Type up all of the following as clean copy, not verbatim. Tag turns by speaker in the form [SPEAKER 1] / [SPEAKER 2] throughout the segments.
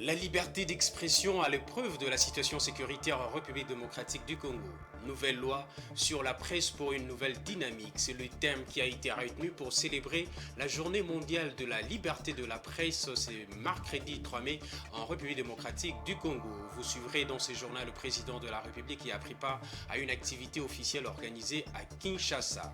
[SPEAKER 1] La liberté d'expression à l'épreuve de la situation sécuritaire en République démocratique du Congo. Nouvelle loi sur la presse pour une nouvelle dynamique. C'est le thème qui a été retenu pour célébrer la journée mondiale de la liberté de la presse. C'est mercredi 3 mai en République démocratique du Congo. Vous suivrez dans ce journal le président de la République qui a pris part à une activité officielle organisée à Kinshasa.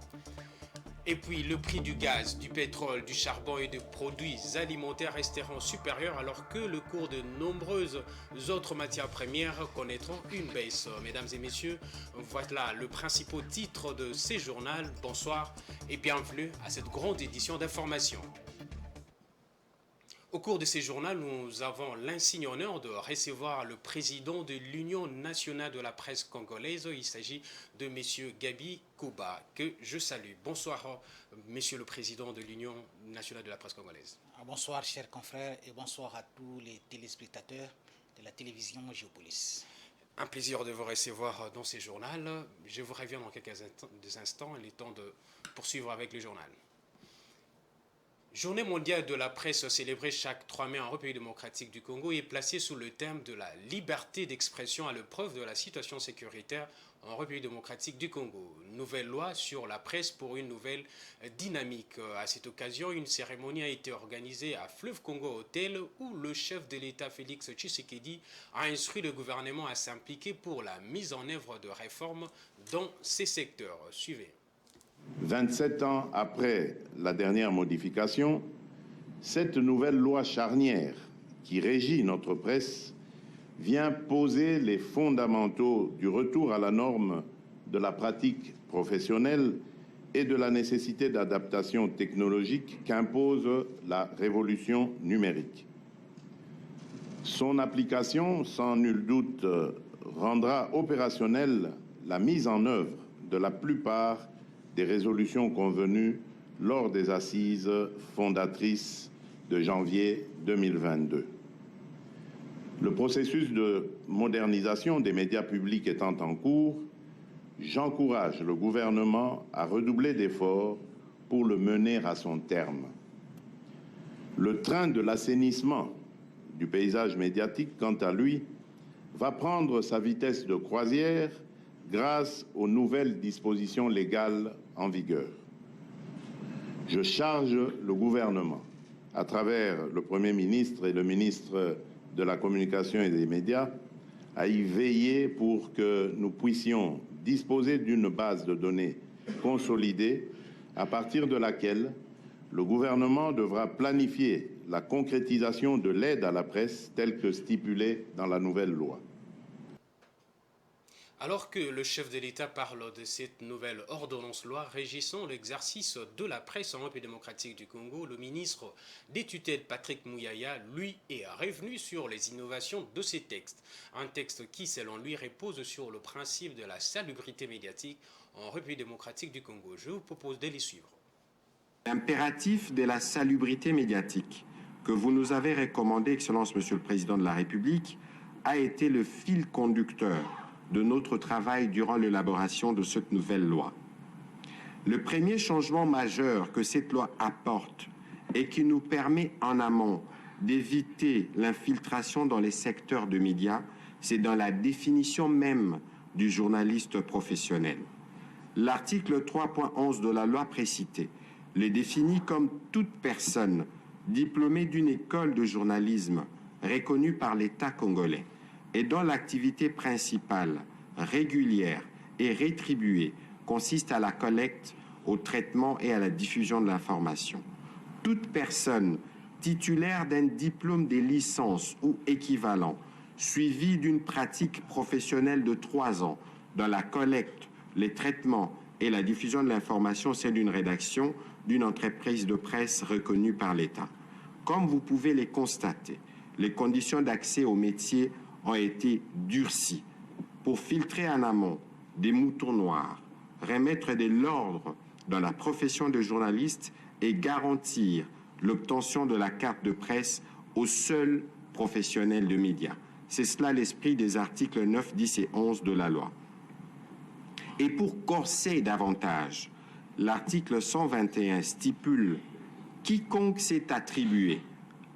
[SPEAKER 1] Et puis le prix du gaz, du pétrole, du charbon et de produits alimentaires resteront supérieurs alors que le cours de nombreuses autres matières premières connaîtront une baisse. Mesdames et messieurs, voilà le principal titre de ce journal. Bonsoir et bienvenue à cette grande édition d'information. Au cours de ces journaux, nous avons l'insigne honneur de recevoir le président de l'Union nationale de la presse congolaise. Il s'agit de M. Gabi Kouba, que je salue. Bonsoir, Monsieur le président de l'Union nationale de la presse congolaise.
[SPEAKER 2] Bonsoir, chers confrères, et bonsoir à tous les téléspectateurs de la télévision Géopolis.
[SPEAKER 1] Un plaisir de vous recevoir dans ces journaux. Je vous reviens dans quelques instants. Il est temps de poursuivre avec le journal. Journée mondiale de la presse célébrée chaque 3 mai en République démocratique du Congo est placée sous le thème de la liberté d'expression à l'épreuve de la situation sécuritaire en République démocratique du Congo. Nouvelle loi sur la presse pour une nouvelle dynamique. À cette occasion, une cérémonie a été organisée à Fleuve Congo Hotel où le chef de l'État Félix Tshisekedi a instruit le gouvernement à s'impliquer pour la mise en œuvre de réformes dans ces secteurs. Suivez.
[SPEAKER 3] 27 ans après la dernière modification, cette nouvelle loi charnière qui régit notre presse vient poser les fondamentaux du retour à la norme de la pratique professionnelle et de la nécessité d'adaptation technologique qu'impose la révolution numérique. Son application, sans nul doute, rendra opérationnelle la mise en œuvre de la plupart des résolutions convenues lors des assises fondatrices de janvier 2022. Le processus de modernisation des médias publics étant en cours, j'encourage le gouvernement à redoubler d'efforts pour le mener à son terme. Le train de l'assainissement du paysage médiatique, quant à lui, va prendre sa vitesse de croisière grâce aux nouvelles dispositions légales en vigueur. Je charge le gouvernement, à travers le Premier ministre et le ministre de la Communication et des Médias, à y veiller pour que nous puissions disposer d'une base de données consolidée à partir de laquelle le gouvernement devra planifier la concrétisation de l'aide à la presse telle que stipulée dans la nouvelle loi.
[SPEAKER 1] Alors que le chef de l'État parle de cette nouvelle ordonnance-loi régissant l'exercice de la presse en République démocratique du Congo, le ministre des tutelles Patrick Muyaya, lui, est revenu sur les innovations de ces textes. Un texte qui, selon lui, repose sur le principe de la salubrité médiatique en République démocratique du Congo. Je vous propose de les suivre.
[SPEAKER 4] L'impératif de la salubrité médiatique que vous nous avez recommandé, Excellence Monsieur le Président de la République, a été le fil conducteur de notre travail durant l'élaboration de cette nouvelle loi. Le premier changement majeur que cette loi apporte et qui nous permet en amont d'éviter l'infiltration dans les secteurs de médias, c'est dans la définition même du journaliste professionnel. L'article 3.11 de la loi précitée le définit comme toute personne diplômée d'une école de journalisme reconnue par l'État congolais et dont l'activité principale, régulière et rétribuée consiste à la collecte, au traitement et à la diffusion de l'information. Toute personne titulaire d'un diplôme de licence ou équivalent, suivi d'une pratique professionnelle de 3 ans dans la collecte, les traitements et la diffusion de l'information, c'est d'une rédaction d'une entreprise de presse reconnue par l'État. Comme vous pouvez les constater, les conditions d'accès au métier ont été durcis pour filtrer en amont des moutons noirs, remettre de l'ordre dans la profession de journaliste et garantir l'obtention de la carte de presse aux seuls professionnels de médias. C'est cela l'esprit des articles 9, 10 et 11 de la loi. Et pour corser davantage, l'article 121 stipule « Quiconque s'est attribué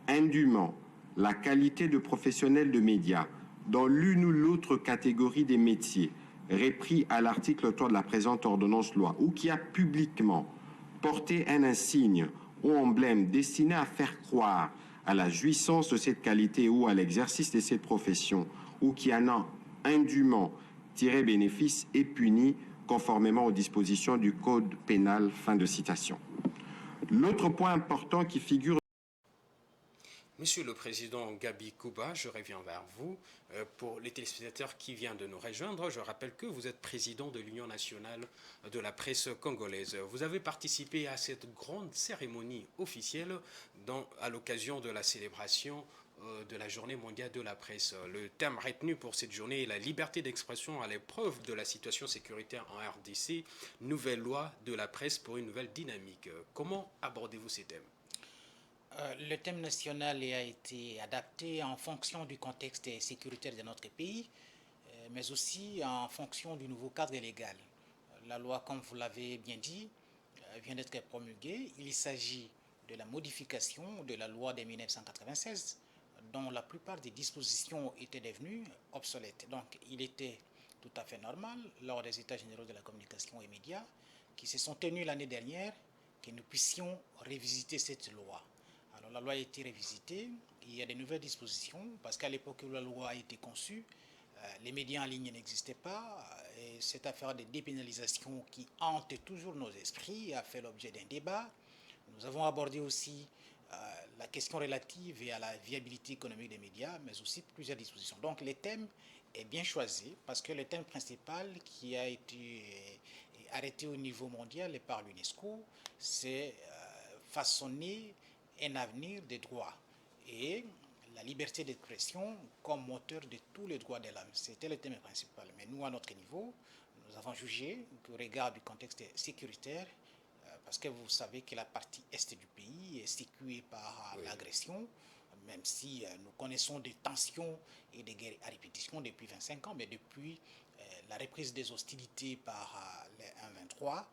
[SPEAKER 4] indûment la qualité de professionnel de médias dans l'une ou l'autre catégorie des métiers repris à l'article 3 de la présente ordonnance loi ou qui a publiquement porté un insigne ou emblème destiné à faire croire à la jouissance de cette qualité ou à l'exercice de cette profession ou qui en a indûment tiré bénéfice est puni conformément aux dispositions du Code pénal. Fin de citation. L'autre point important qui figure.
[SPEAKER 1] Monsieur le Président Gabi Kouba, je reviens vers vous. Pour les téléspectateurs qui viennent de nous rejoindre, je rappelle que vous êtes président de l'Union nationale de la presse congolaise. Vous avez participé à cette grande cérémonie officielle à l'occasion de la célébration de la journée mondiale de la presse. Le thème retenu pour cette journée est la liberté d'expression à l'épreuve de la situation sécuritaire en RDC, nouvelle loi de la presse pour une nouvelle dynamique. Comment abordez-vous ces thèmes ?
[SPEAKER 2] Le thème national a été adapté en fonction du contexte sécuritaire de notre pays, mais aussi en fonction du nouveau cadre légal. La loi, comme vous l'avez bien dit, vient d'être promulguée. Il s'agit de la modification de la loi de 1996, dont la plupart des dispositions étaient devenues obsolètes. Donc, il était tout à fait normal, lors des États généraux de la communication et médias, qui se sont tenus l'année dernière, que nous puissions revisiter cette loi. Alors, la loi a été révisitée, il y a de nouvelles dispositions, parce qu'à l'époque où la loi a été conçue, les médias en ligne n'existaient pas, et cette affaire de dépénalisation qui hante toujours nos esprits a fait l'objet d'un débat. Nous avons abordé aussi la question relative à la viabilité économique des médias, mais aussi plusieurs dispositions. Donc le thème est bien choisi, parce que le thème principal qui a été arrêté au niveau mondial et par l'UNESCO, c'est façonner un avenir des droits et la liberté d'expression comme moteur de tous les droits de l'homme. C'était le thème principal. Mais nous, à notre niveau, nous avons jugé qu'au regard du contexte sécuritaire, parce que vous savez que la partie est du pays est sécuée par l'agression, même si nous connaissons des tensions et des guerres à répétition depuis 25 ans, mais depuis la reprise des hostilités par les 1-23,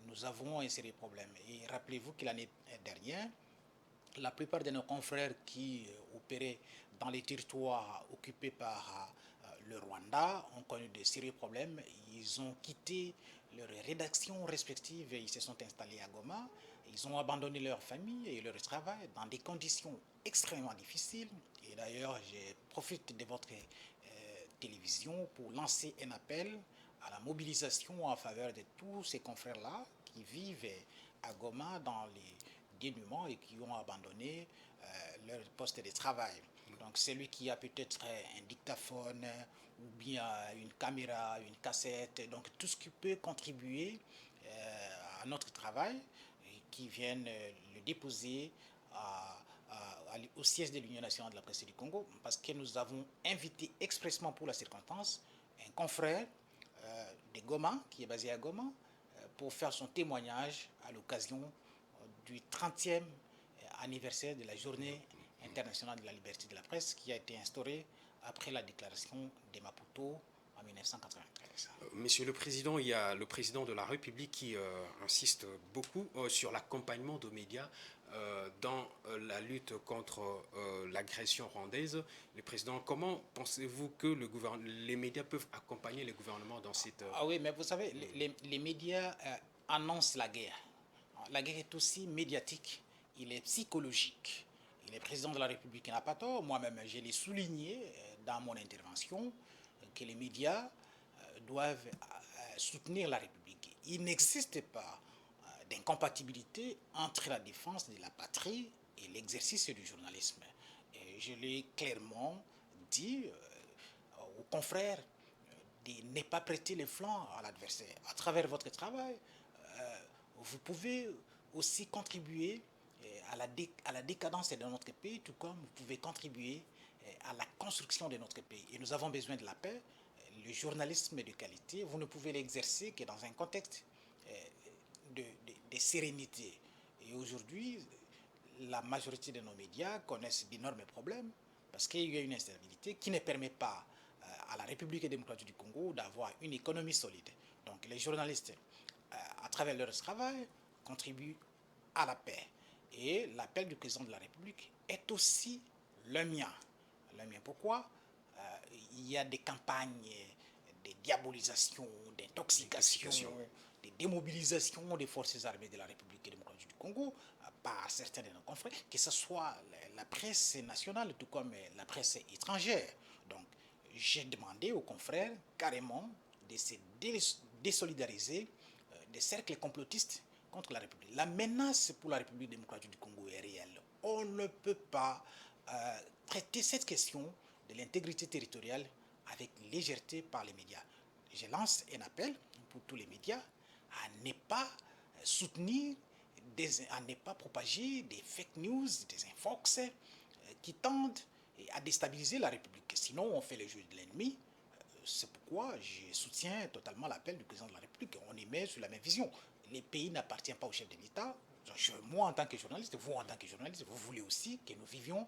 [SPEAKER 2] nous avons un sérieux problème. Et rappelez-vous que l'année dernière, la plupart de nos confrères qui opéraient dans les territoires occupés par le Rwanda ont connu de sérieux problèmes. Ils ont quitté leurs rédactions respectives et ils se sont installés à Goma. Ils ont abandonné leur famille et leur travail dans des conditions extrêmement difficiles. Et d'ailleurs, je profite de votre télévision pour lancer un appel à la mobilisation en faveur de tous ces confrères-là qui vivent à Goma dans les dénuements et qui ont abandonné leur poste de travail. Donc celui qui a peut-être un dictaphone ou bien une caméra, une cassette, donc tout ce qui peut contribuer à notre travail, et qui viennent le déposer au siège de l'Union nationale de la presse du Congo, parce que nous avons invité expressément pour la circonstance un confrère de Goma, qui est basé à Goma, pour faire son témoignage à l'occasion du 30e anniversaire de la Journée internationale de la liberté de la presse qui a été instaurée après la déclaration de Maputo en 1993.
[SPEAKER 1] Monsieur le Président, il y a le Président de la République qui insiste beaucoup sur l'accompagnement des médias dans la lutte contre l'agression rwandaise. Le Président, comment pensez-vous que les médias peuvent accompagner le gouvernement dans cette...
[SPEAKER 2] Ah oui, mais vous savez, les médias annoncent la guerre. La guerre est aussi médiatique, il est psychologique. Et le président de la République n'a pas tort. Moi-même, je l'ai souligné dans mon intervention que les médias doivent soutenir la République. Il n'existe pas d'incompatibilité entre la défense de la patrie et l'exercice du journalisme. Et je l'ai clairement dit aux confrères de ne pas prêter les flancs à l'adversaire. À travers votre travail, vous pouvez aussi contribuer à la décadence de notre pays, tout comme vous pouvez contribuer à la construction de notre pays. Et nous avons besoin de la paix. Le journalisme de qualité, vous ne pouvez l'exercer que dans un contexte de sérénité. Et aujourd'hui, la majorité de nos médias connaissent d'énormes problèmes parce qu'il y a une instabilité qui ne permet pas à la République démocratique du Congo d'avoir une économie solide. Donc les journalistes, à travers leur travail, contribuent à la paix. Et l'appel du président de la République est aussi Le mien. Pourquoi? Il y a des campagnes de diabolisation, d'intoxication, de démobilisation des forces armées de la République démocratique du Congo par certains de nos confrères, que ce soit la presse nationale tout comme la presse étrangère. Donc, j'ai demandé aux confrères carrément de se désolidariser des cercles complotistes contre la République. La menace pour la République démocratique du Congo est réelle. On ne peut pas traiter cette question de l'intégrité territoriale avec légèreté par les médias. Je lance un appel pour tous les médias à ne pas soutenir, à ne pas propager des fake news, des infox qui tendent à déstabiliser la République. Sinon, on fait le jeu de l'ennemi. C'est pourquoi je soutiens totalement l'appel du président de la République. On est mis sur la même vision. Les pays n'appartiennent pas au chef de l'État. Moi, en tant que journaliste, vous, en tant que journaliste, vous voulez aussi que nous vivions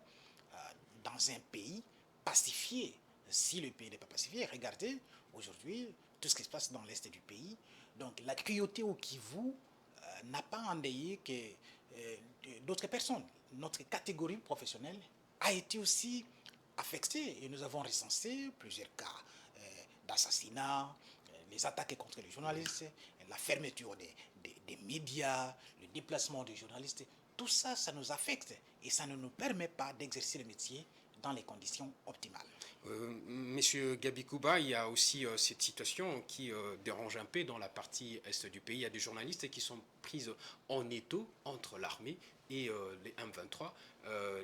[SPEAKER 2] dans un pays pacifié. Si le pays n'est pas pacifié, regardez aujourd'hui tout ce qui se passe dans l'est du pays. Donc la cruauté au Kivu n'a pas endeuillé que d'autres personnes. Notre catégorie professionnelle a été aussi affectée et nous avons recensé plusieurs cas d'assassinat, les attaques contre les journalistes, la fermeture des médias, le déplacement des journalistes. Tout ça, ça nous affecte et ça ne nous permet pas d'exercer le métier dans les conditions optimales.
[SPEAKER 1] Monsieur Gabi Kouba, il y a aussi cette situation qui dérange un peu dans la partie est du pays. Il y a des journalistes qui sont prises en étau entre l'armée et les M23.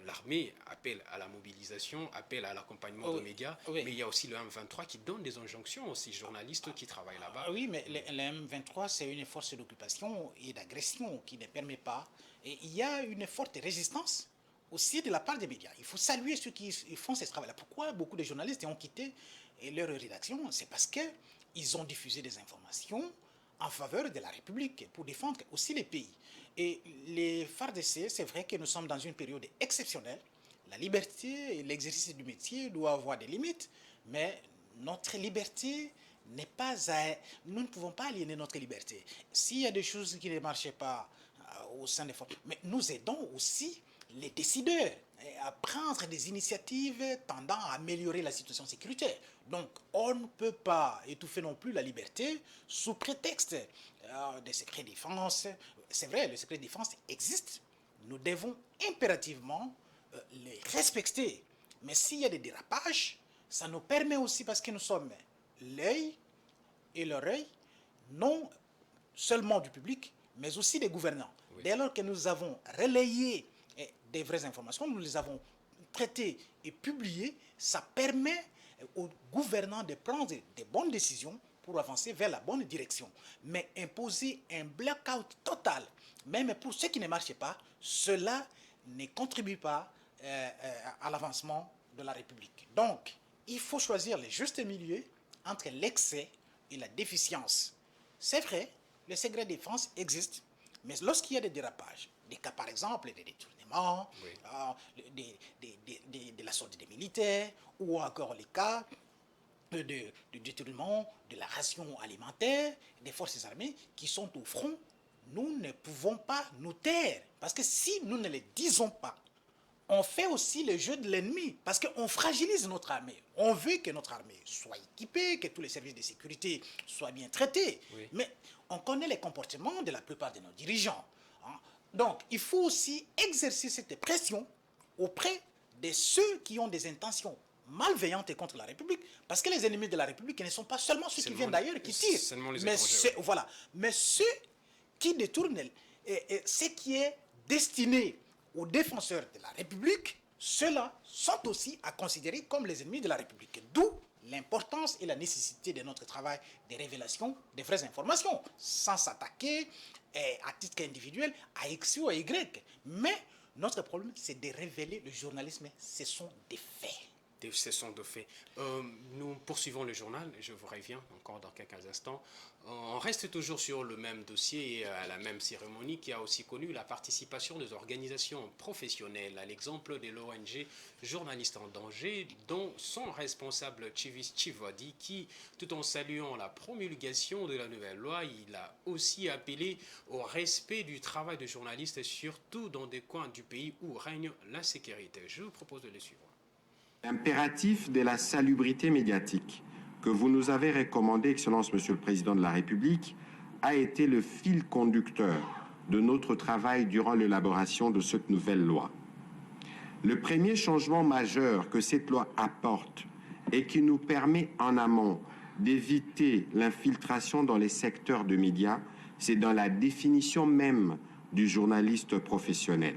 [SPEAKER 1] L'armée appelle à la mobilisation, appelle à l'accompagnement des médias, mais il y a aussi le M23 qui donne des injonctions aux journalistes qui travaillent là-bas.
[SPEAKER 2] Oui, mais le M23, c'est une force d'occupation et d'agression qui ne permet pas. Et il y a une forte résistance aussi de la part des médias. Il faut saluer ceux qui font ce travail-là. Pourquoi beaucoup de journalistes ont quitté leur rédaction? C'est parce qu'ils ont diffusé des informations en faveur de la République pour défendre aussi les pays. Et les FARDC, c'est vrai que nous sommes dans une période exceptionnelle. La liberté et l'exercice du métier doivent avoir des limites, mais notre liberté n'est pas à... Nous ne pouvons pas aliéner notre liberté. S'il y a des choses qui ne marchaient pas au sein des forces, mais nous aidons aussi les décideurs à prendre des initiatives tendant à améliorer la situation sécuritaire. Donc, on ne peut pas étouffer non plus la liberté sous prétexte des secrets de défense. C'est vrai, le secret de défense existe. Nous devons impérativement les respecter. Mais s'il y a des dérapages, ça nous permet aussi, parce que nous sommes l'œil et l'oreille, non seulement du public, mais aussi des gouvernants. Oui. Dès lors que nous avons relayé des vraies informations, nous les avons traitées et publiées, ça permet aux gouvernants de prendre des bonnes décisions pour avancer vers la bonne direction. Mais imposer un blackout total, même pour ceux qui ne marchent pas, cela ne contribue pas à l'avancement de la République. Donc, il faut choisir le juste milieu entre l'excès et la déficience. C'est vrai, le secret de défense existe, mais lorsqu'il y a des dérapages, des cas par exemple des détournements, oui. De la sortie des militaires, ou encore les cas de détournement de la ration alimentaire des forces armées qui sont au front, nous ne pouvons pas nous taire. Parce que si nous ne les disons pas, on fait aussi le jeu de l'ennemi, parce qu'on fragilise notre armée. On veut que notre armée soit équipée, que tous les services de sécurité soient bien traités. Oui. Mais on connaît les comportements de la plupart de nos dirigeants. Hein. Donc, il faut aussi exercer cette pression auprès de ceux qui ont des intentions malveillantes contre la République, parce que les ennemis de la République ne sont pas seulement ceux qui viennent d'ailleurs, qui tirent. Mais ceux qui détournent ce qui est destiné aux défenseurs de la République, ceux-là sont aussi à considérer comme les ennemis de la République. D'où l'importance et la nécessité de notre travail de révélation des vraies informations, sans s'attaquer à titre individuel à X ou à Y. Mais notre problème, c'est de révéler le journalisme. Ce sont des faits.
[SPEAKER 1] ce sont de faits. Nous poursuivons le journal, je vous reviens encore dans quelques instants. On reste toujours sur le même dossier et à la même cérémonie qui a aussi connu la participation des organisations professionnelles, à l'exemple de l'ONG Journalistes en danger, dont son responsable Chivis Chivodi, qui, tout en saluant la promulgation de la nouvelle loi, il a aussi appelé au respect du travail de journalistes, surtout dans des coins du pays où règne l'insécurité. Je vous propose de le suivre.
[SPEAKER 4] L'impératif de la salubrité médiatique que vous nous avez recommandé, Excellence Monsieur le Président de la République, a été le fil conducteur de notre travail durant l'élaboration de cette nouvelle loi. Le premier changement majeur que cette loi apporte et qui nous permet en amont d'éviter l'infiltration dans les secteurs de médias, c'est dans la définition même du journaliste professionnel.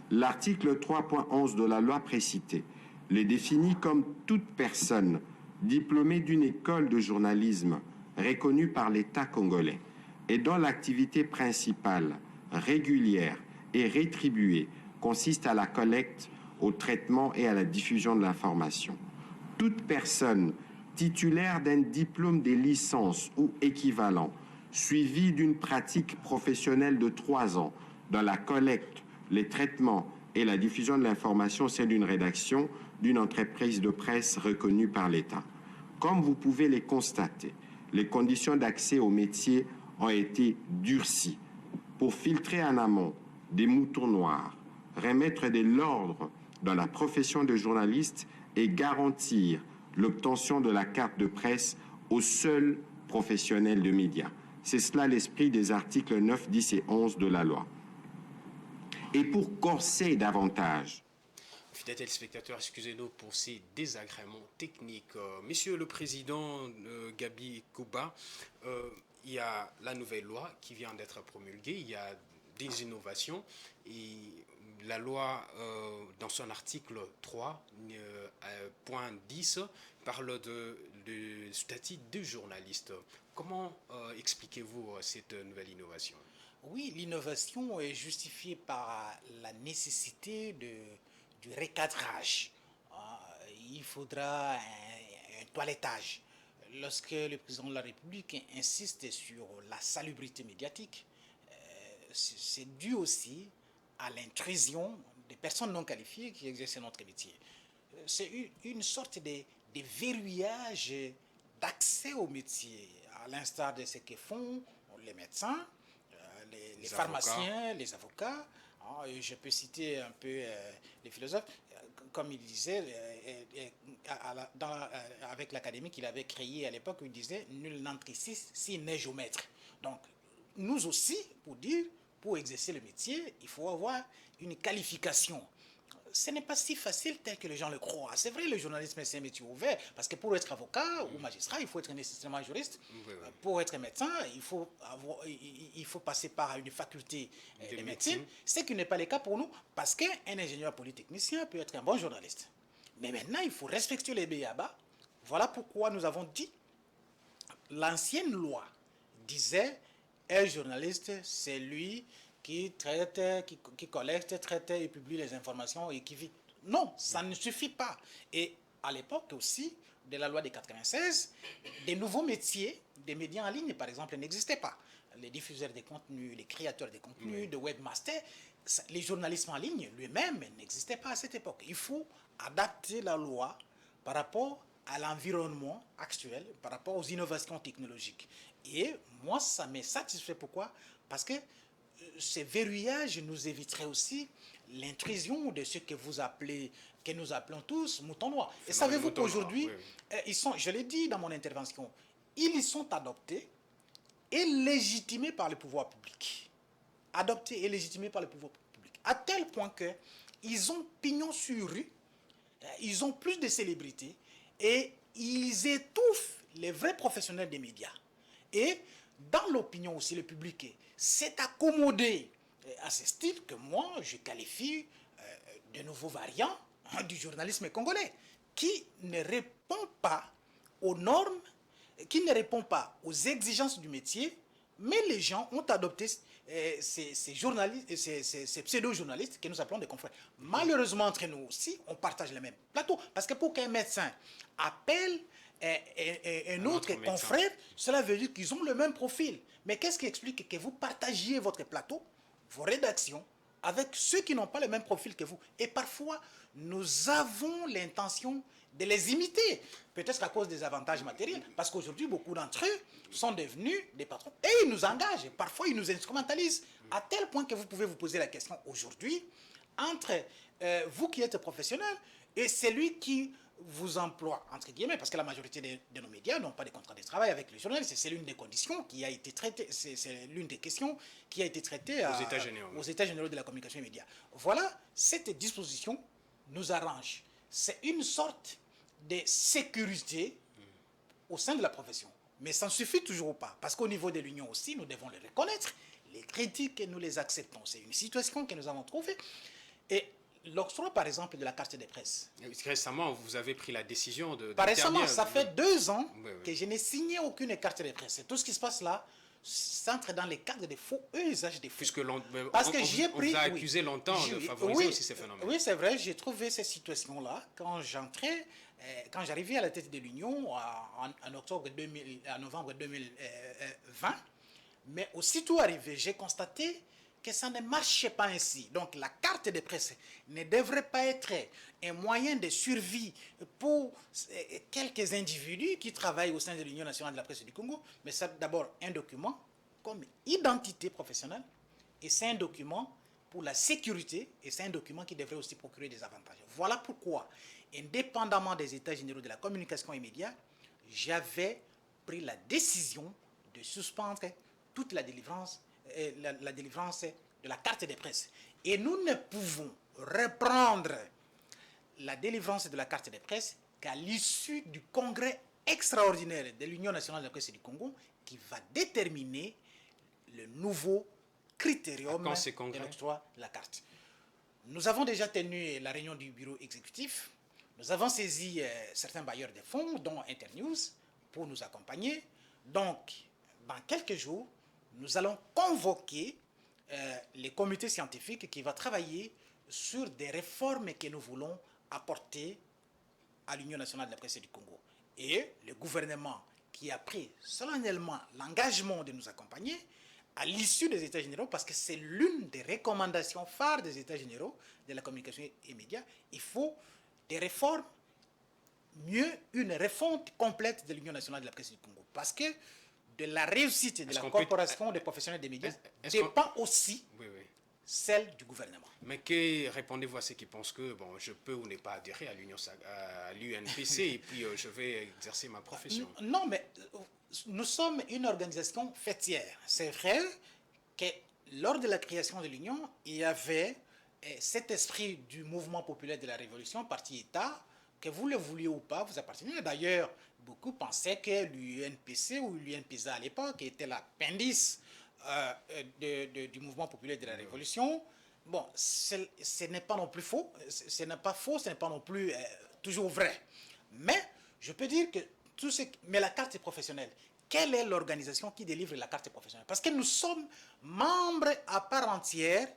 [SPEAKER 4] L'article 3.11 de la loi précitée le définit comme toute personne diplômée d'une école de journalisme reconnue par l'État congolais et dont l'activité principale, régulière et rétribuée consiste à la collecte, au traitement et à la diffusion de l'information. Toute personne titulaire d'un diplôme de licence ou équivalent, suivi d'une pratique professionnelle de 3 ans dans la collecte, les traitements et la diffusion de l'information au sein d'une rédaction d'une entreprise de presse reconnue par l'État. Comme vous pouvez les constater, les conditions d'accès au métier ont été durcies pour filtrer en amont des moutons noirs, remettre de l'ordre dans la profession de journaliste et garantir l'obtention de la carte de presse aux seuls professionnels de médias. C'est cela l'esprit des articles 9, 10 et 11 de la loi. Et pour corser davantage,
[SPEAKER 1] Fidèles téléspectateurs, excusez-nous pour ces désagréments techniques. Monsieur le Président Gabi Kouba, il y a la nouvelle loi qui vient d'être promulguée, il y a des innovations et la loi, dans son article 3.10, parle de statut de journaliste. Comment expliquez-vous cette nouvelle innovation?
[SPEAKER 2] Oui, l'innovation est justifiée par la nécessité du recadrage. Il faudra un toilettage. Lorsque le président de la République insiste sur la salubrité médiatique, c'est dû aussi à l'intrusion des personnes non qualifiées qui exercent notre métier. C'est une sorte de verrouillage d'accès au métier, à l'instar de ce que font les médecins, les pharmaciens, les avocats. Je peux citer un peu les philosophes, comme il disait, avec l'académie qu'il avait créée à l'époque, il disait « Nul n'entre ici s'il n'est géomètre ». Donc, nous aussi, pour exercer le métier, il faut avoir une qualification. Ce n'est pas si facile tel que les gens le croient. C'est vrai, le journalisme, c'est un métier ouvert, parce que pour être avocat ou magistrat, il faut être nécessairement juriste. Pour être médecin, il faut passer par une faculté de médecine, ce qui n'est pas le cas pour nous, parce qu'un ingénieur polytechnicien peut être un bon journaliste. Mais maintenant, il faut respecter les b.a.-ba. Voilà pourquoi nous avons dit, l'ancienne loi disait, un journaliste, c'est lui qui traite, qui collecte, traite et publie les informations et qui vit. Non, ça ne suffit pas. Et à l'époque aussi, de la loi de 96, des nouveaux métiers, des médias en ligne, par exemple, n'existaient pas. Les diffuseurs de contenus, les créateurs de contenus, de webmasters, les journalistes en ligne lui-même n'existaient pas à cette époque. Il faut adapter la loi par rapport à l'environnement actuel, par rapport aux innovations technologiques. Et moi, ça me satisfait. Pourquoi? Parce que ces verrouillages nous éviteraient aussi l'intrusion de ce que nous appelons tous moutons noirs. Et savez-vous qu'aujourd'hui, ils sont, je l'ai dit dans mon intervention, ils sont adoptés et légitimés par le pouvoir public. Adoptés et légitimés par le pouvoir public. À tel point qu'ils ont pignon sur rue, ils ont plus de célébrité et ils étouffent les vrais professionnels des médias. Et dans l'opinion aussi, le public s'est accommodé à ce style que moi, je qualifie de nouveaux variants du journalisme congolais, qui ne répond pas aux normes, qui ne répond pas aux exigences du métier, Mais les gens ont adopté ces journalistes, ces pseudo-journalistes que nous appelons des confrères. Malheureusement, entre nous aussi, on partage les mêmes plateaux. Parce que pour qu'un médecin appelle un autre confrère, cela veut dire qu'ils ont le même profil. Mais qu'est-ce qui explique que vous partagiez votre plateau, vos rédactions, avec ceux qui n'ont pas le même profil que vous? Et parfois, nous avons l'intention de les imiter, peut-être qu'à cause des avantages matériels, parce qu'aujourd'hui, beaucoup d'entre eux sont devenus des patrons, et ils nous engagent, parfois ils nous instrumentalisent, à tel point que vous pouvez vous poser la question aujourd'hui, entre vous qui êtes professionnel, et celui qui vous emploie, entre guillemets, parce que la majorité de nos médias n'ont pas de contrat de travail avec les journalistes, c'est l'une des conditions qui a été traitée, c'est l'une des questions qui a été traitée aux États généraux de la communication et médias. Voilà, cette disposition nous arrange. C'est une sorte de sécurité au sein de la profession. Mais ça ne suffit toujours pas, parce qu'au niveau de l'Union aussi, nous devons le reconnaître. Les critiques, nous les acceptons. C'est une situation que nous avons trouvée. Et l'octroi, par exemple, de la carte de presse.
[SPEAKER 1] Récemment, vous avez pris la décision de...
[SPEAKER 2] Récemment, ça fait 2 ans que je n'ai signé aucune carte de presse. Et tout ce qui se passe là s'entre dans les cadres de faux usages des faux.
[SPEAKER 1] Puisque
[SPEAKER 2] parce que j'ai pris,
[SPEAKER 1] on vous a accusé longtemps de favoriser aussi ces phénomènes.
[SPEAKER 2] Oui, c'est vrai, j'ai trouvé ces situations-là quand j'entrais, quand j'arrivais à la tête de l'Union en novembre 2020. Mais aussitôt arrivé, j'ai constaté que ça ne marchait pas ainsi. Donc la carte de presse ne devrait pas être un moyen de survie pour quelques individus qui travaillent au sein de l'Union nationale de la presse du Congo, mais c'est d'abord un document comme identité professionnelle, et c'est un document pour la sécurité, et c'est un document qui devrait aussi procurer des avantages. Voilà pourquoi, indépendamment des États généraux de la communication et médias, j'avais pris la décision de suspendre toute la délivrance de la carte de presse. Et nous ne pouvons reprendre la délivrance de la carte de presse qu'à l'issue du congrès extraordinaire de l'Union nationale de la presse du Congo qui va déterminer le nouveau critérium de l'octroi de la carte. Nous avons déjà tenu la réunion du bureau exécutif. Nous avons saisi certains bailleurs de fonds, dont Internews, pour nous accompagner. Donc, dans quelques jours, nous allons convoquer les comités scientifiques qui vont travailler sur des réformes que nous voulons apporter à l'Union nationale de la presse du Congo. Et le gouvernement qui a pris solennellement l'engagement de nous accompagner à l'issue des États généraux, parce que c'est l'une des recommandations phares des États généraux de la communication et médias, il faut des réformes, mieux une refonte complète de l'Union nationale de la presse du Congo. Parce que de la réussite de la corporation des professionnels des médias dépend aussi celle du gouvernement.
[SPEAKER 1] Mais que répondez-vous à ceux qui pensent que bon, je peux ou ne pas adhérer à l'UNPC et puis je vais exercer ma profession?
[SPEAKER 2] Non, mais nous sommes une organisation fêtière. C'est vrai que lors de la création de l'Union, il y avait cet esprit du mouvement populaire de la Révolution, parti-État, que vous le vouliez ou pas, vous appartenez. D'ailleurs, beaucoup pensaient que l'UNPC ou l'UNPSA à l'époque était l'appendice du mouvement populaire de la Révolution. Bon, ce n'est pas non plus faux, ce n'est pas faux, ce n'est pas non plus toujours vrai. Mais je peux dire que mais la carte professionnelle, quelle est l'organisation qui délivre la carte professionnelle? Parce que nous sommes membres à part entière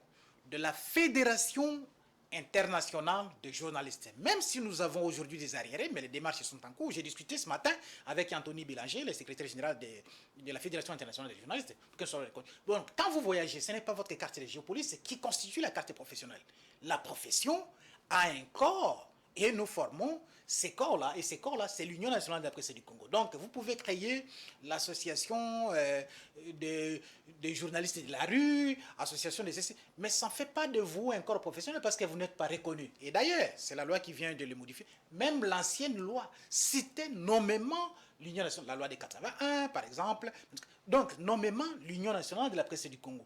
[SPEAKER 2] de la Fédération internationale de journalistes. Même si nous avons aujourd'hui des arriérés, mais les démarches sont en cours. J'ai discuté ce matin avec Anthony Bélanger, le secrétaire général de la Fédération internationale des journalistes. Bon, quand vous voyagez, ce n'est pas votre carte de géopolice qui constitue la carte professionnelle. La profession a un corps et nous formons ces corps-là. Et ces corps-là, c'est l'Union nationale de la presse du Congo. Donc, vous pouvez créer l'association des journalistes de la rue, association des essais, mais ça ne fait pas de vous un corps professionnel parce que vous n'êtes pas reconnu. Et d'ailleurs, c'est la loi qui vient de le modifier. Même l'ancienne loi citait nommément l'Union nationale, la loi de 81, par exemple. Donc, nommément l'Union nationale de la presse du Congo.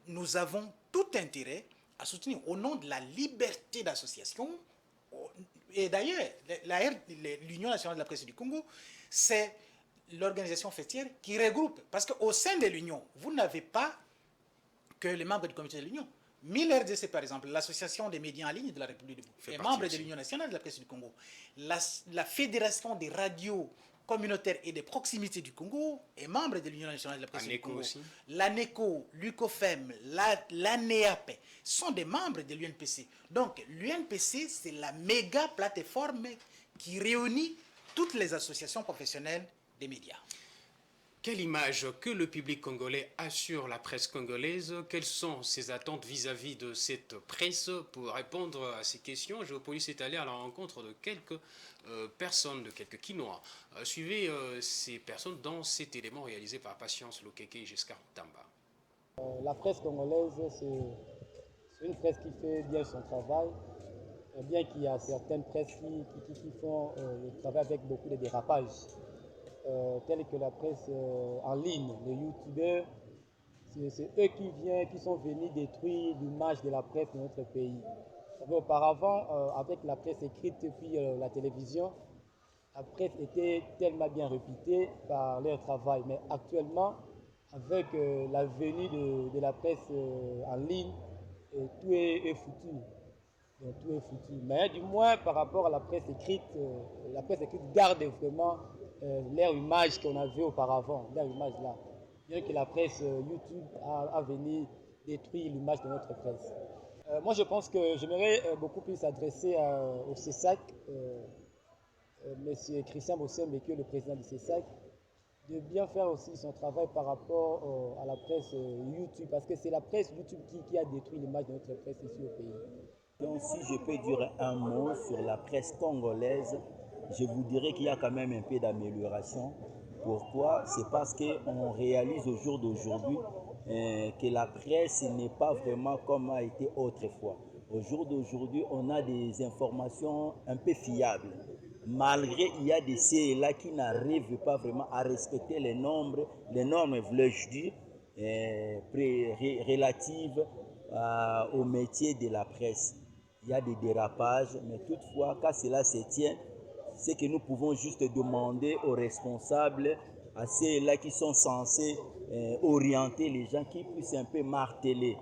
[SPEAKER 2] Nous avons tout intérêt à soutenir au nom de la liberté d'association. Et d'ailleurs, l'Union nationale de la presse du Congo, c'est l'organisation fêtière qui regroupe. Parce qu'au sein de l'Union, vous n'avez pas que les membres du comité de l'Union. 1000 RDC, par exemple, l'association des médias en ligne de la République du Congo, est membre de l'Union nationale de la presse du Congo. La fédération des radios communautaire et de proximité du Congo est membre de l'Union nationale de la presse du
[SPEAKER 1] ANECO
[SPEAKER 2] Congo.
[SPEAKER 1] aussi.
[SPEAKER 2] L'ANECO, l'UCOFEM, l'ANEAP sont des membres de l'UNPC. Donc l'UNPC, c'est la méga plateforme qui réunit toutes les associations professionnelles des médias.
[SPEAKER 1] Quelle image que le public congolais a sur la presse congolaise? Quelles sont ses attentes vis-à-vis de cette presse? Pour répondre à ces questions, Géopolis est allé à la rencontre de quelques personnes, de quelques Quinois. Suivez ces personnes dans cet élément réalisé par Patience Lokeke et Giscard Tamba.
[SPEAKER 5] La presse congolaise, c'est une presse qui fait bien son travail, bien qu'il y a certaines presses qui font le travail avec beaucoup de dérapages. Telles que la presse en ligne, les youtubeurs, c'est eux qui sont venus détruire l'image de la presse de notre pays. Auparavant, avec la presse écrite puis la télévision, la presse était tellement bien réputée par leur travail. Mais actuellement, avec la venue de la presse en ligne, tout est foutu. Donc, tout est foutu. Mais du moins, par rapport à la presse écrite garde vraiment leur image qu'on avait auparavant, leur image là. Bien que la presse YouTube a venu détruire l'image de notre presse. Moi, je pense que j'aimerais beaucoup plus s'adresser au CESAC, M. Christian Bossembe, qui est le président du CESAC, de bien faire aussi son travail par rapport à la presse YouTube, parce que c'est la presse YouTube qui a détruit l'image de notre presse ici au pays.
[SPEAKER 6] Donc si je peux dire un mot sur la presse congolaise, je vous dirais qu'il y a quand même un peu d'amélioration. Pourquoi? C'est parce qu'on réalise au jour d'aujourd'hui que la presse n'est pas vraiment comme a été autrefois. Au jour d'aujourd'hui, on a des informations un peu fiables. Malgré il y a des CLA qui n'arrivent pas vraiment à respecter les normes, voulais-je dire, relatives au métier de la presse. Il y a des dérapages, mais toutefois, quand cela se tient, c'est que nous pouvons juste demander aux responsables, à ceux-là qui sont censés orienter les gens, qui puissent un peu marteler.